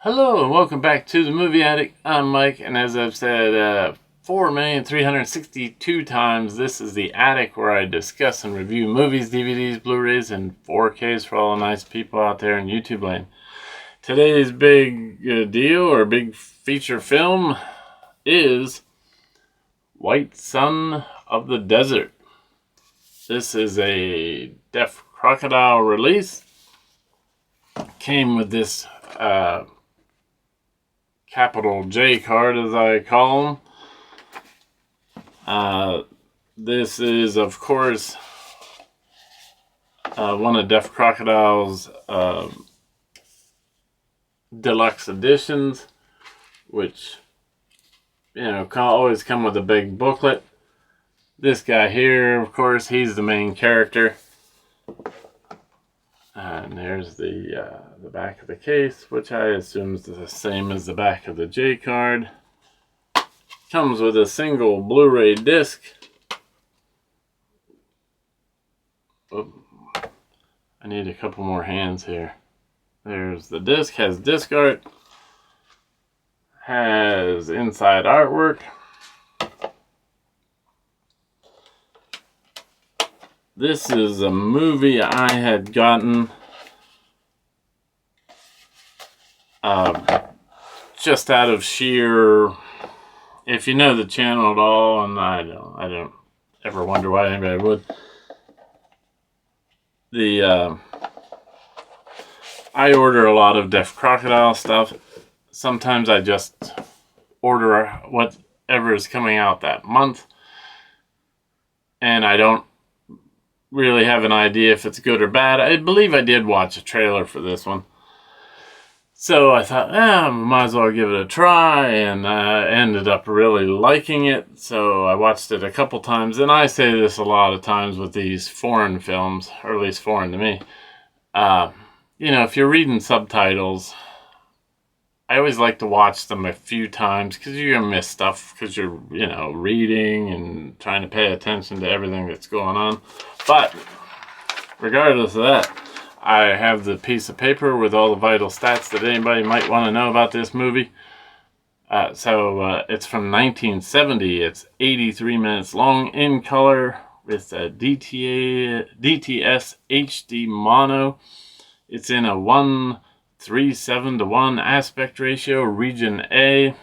Hello and welcome back to the Movie Addict. I'm Mike, and as I've said 4,362 times, this is the Attic where I discuss and review movies, DVDs, Blu-rays, and 4Ks for all the nice people out there in YouTube land. Today's big deal or big feature film is White Son of the Desert. This is a Deaf Crocodile release. Came with this capital J card, as I call them. This is, of course, one of Deaf Crocodile's deluxe editions, which, always come with a big booklet. This guy here, of course, he's the main character. And there's the back of the case, which I assume is the same as the back of the J card. Comes with a single Blu-ray disc. Oh, I need a couple more hands here. There's the disc, has disc art, has inside artwork. This is a movie I had gotten just out of sheer, if you know the channel at all, and I don't ever wonder why anybody would. I order a lot of Deaf Crocodile stuff. Sometimes I just order whatever is coming out that month, and I don't really have an idea if it's good or bad. I believe I did watch a trailer for this one, so I thought, might as well give it a try, and ended up really liking it. So I watched it a couple times, and I say this a lot of times with these foreign films, or at least foreign to me. If you're reading subtitles, I always like to watch them a few times, because you're gonna miss stuff because you're reading and trying to pay attention to everything that's going on. But regardless of that, I have the piece of paper with all the vital stats that anybody might want to know about this movie. It's from 1970. It's 83 minutes long, in color, with a DTS HD mono. It's in a 1:37:1 aspect ratio, region A,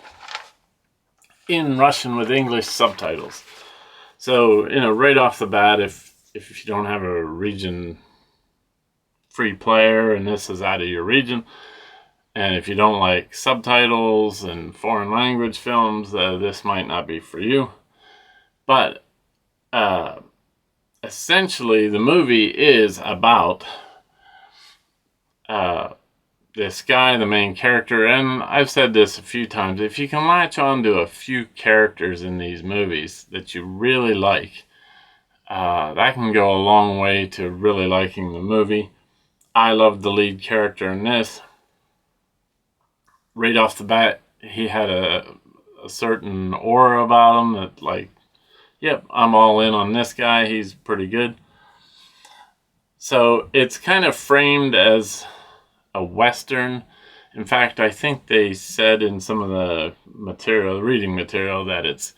in Russian with English subtitles. So, right off the bat, if you don't have a region free player and this is out of your region, and if you don't like subtitles and foreign language films, this might not be for you. But essentially, the movie is about this guy, the main character, and I've said this a few times, if you can latch on to a few characters in these movies that you really like, that can go a long way to really liking the movie. I love the lead character in this. Right off the bat, he had a certain aura about him that, yep, I'm all in on this guy, he's pretty good. So it's kind of framed as a Western. In fact, I think they said in some of the reading material, that it's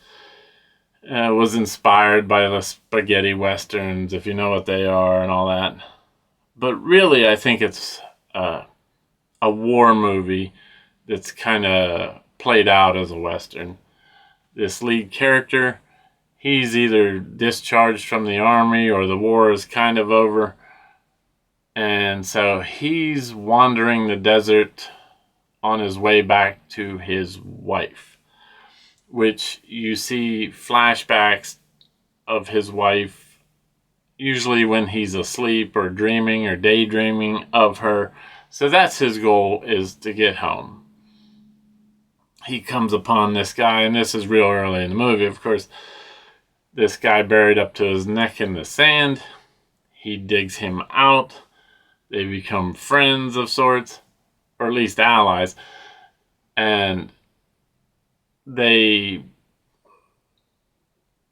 was inspired by the spaghetti westerns, if you know what they are, and all that. But really, I think it's a war movie that's kind of played out as a Western. This lead character, he's either discharged from the army or the war is kind of over. And so he's wandering the desert on his way back to his wife, which you see flashbacks of his wife, usually when he's asleep or dreaming or daydreaming of her. So that's his goal, is to get home. He comes upon this guy, and this is real early in the movie, of course. This guy buried up to his neck in the sand. He digs him out. They become friends of sorts, or at least allies. And they,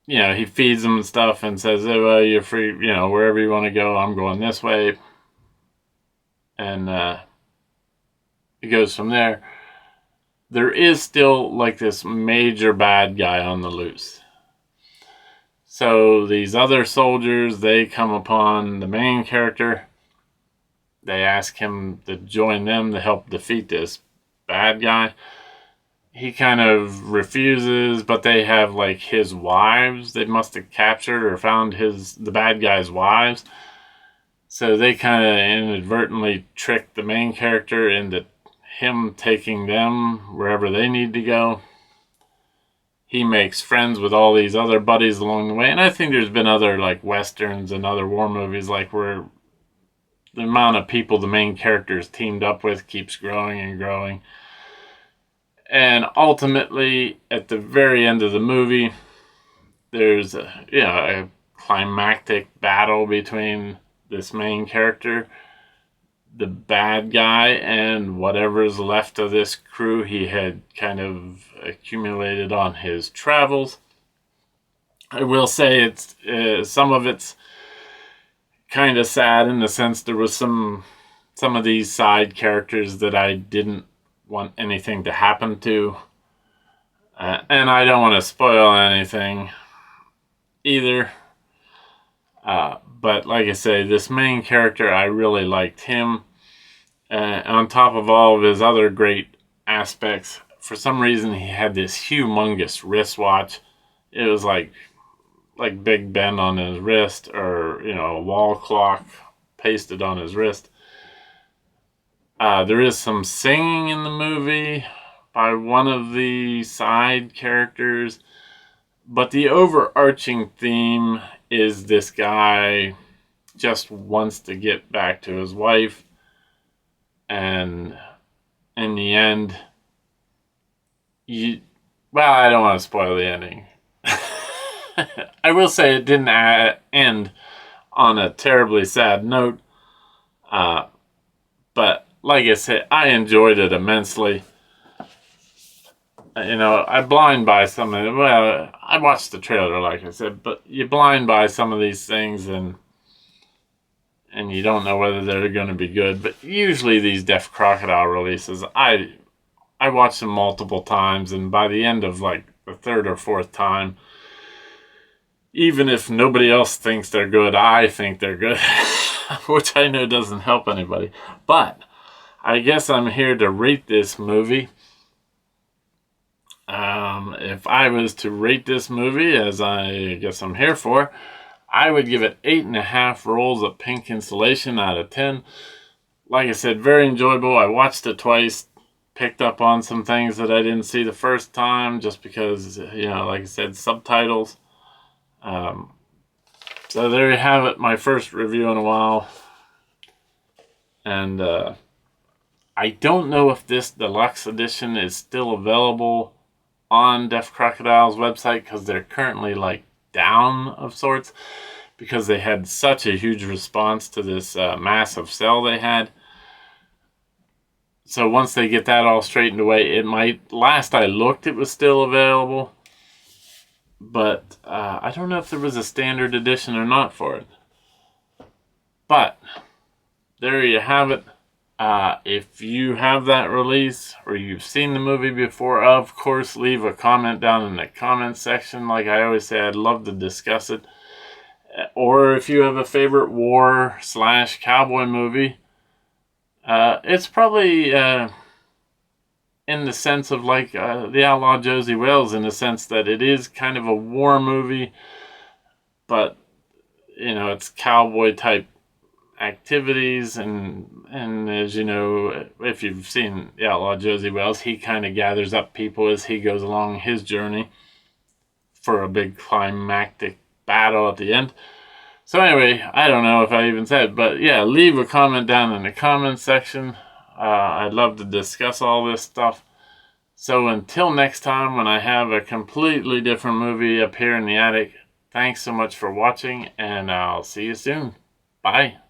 he feeds them and stuff and says, oh, well, you're free, wherever you want to go, I'm going this way. And it goes from there. there is still like this major bad guy on the loose. So these other soldiers, they come upon the main character. They ask him to join them to help defeat this bad guy. He kind of refuses, but they have like his wives. They must have captured or found the bad guy's wives. So they kind of inadvertently trick the main character into him taking them wherever they need to go. He makes friends with all these other buddies along the way. And I think there's been other like westerns and other war movies like where the amount of people the main character is teamed up with keeps growing and growing. And ultimately, at the very end of the movie, there's a climactic battle between this main character, the bad guy, and whatever's left of this crew he had kind of accumulated on his travels. I will say it's some of it's kind of sad in the sense there was some of these side characters that I didn't want anything to happen to, and I don't want to spoil anything either. But like I say, this main character, I really liked him. On top of all of his other great aspects, for some reason he had this humongous wristwatch. It was like Big Ben on his wrist, or a wall clock pasted on his wrist. There is some singing in the movie by one of the side characters, but the overarching theme is this guy just wants to get back to his wife, and in the end, I don't want to spoil the ending. I will say it didn't end on a terribly sad note, but like I said, I enjoyed it immensely. I blind buy some of it. Well, I watched the trailer, like I said, but you blind buy some of these things and you don't know whether they're going to be good. But usually these Deaf Crocodile releases, I watch them multiple times, and by the end of like the third or fourth time, even if nobody else thinks they're good, I think they're good, which I know doesn't help anybody. But I guess I'm here to rate this movie. If I was to rate this movie, as I guess I'm here for, I would give it 8.5 rolls of pink insulation out of 10. Like I said, very enjoyable. I watched it twice, picked up on some things that I didn't see the first time just because, like I said, subtitles. So there you have it, my first review in a while. And I don't know if this deluxe edition is still available on Deaf Crocodile's website, because they're currently like down of sorts, because they had such a huge response to this massive sale they had. So once they get that all straightened away, it might. Last I looked, it was still available, but I don't know if there was a standard edition or not for it. But there you have it. If you have that release or you've seen the movie before, of course, leave a comment down in the comment section. Like I always say, I'd love to discuss it. Or if you have a favorite war/cowboy movie, it's probably in the sense of like The Outlaw Josie Wales, in the sense that it is kind of a war movie, but it's cowboy type activities, and as you know, if you've seen The Outlaw Josie Wales, he kind of gathers up people as he goes along his journey for a big climactic battle at the end. So anyway, I don't know if I even said, but yeah, leave a comment down in the comment section. I'd love to discuss all this stuff. So until next time, when I have a completely different movie up here in the attic, thanks so much for watching, and I'll see you soon. Bye.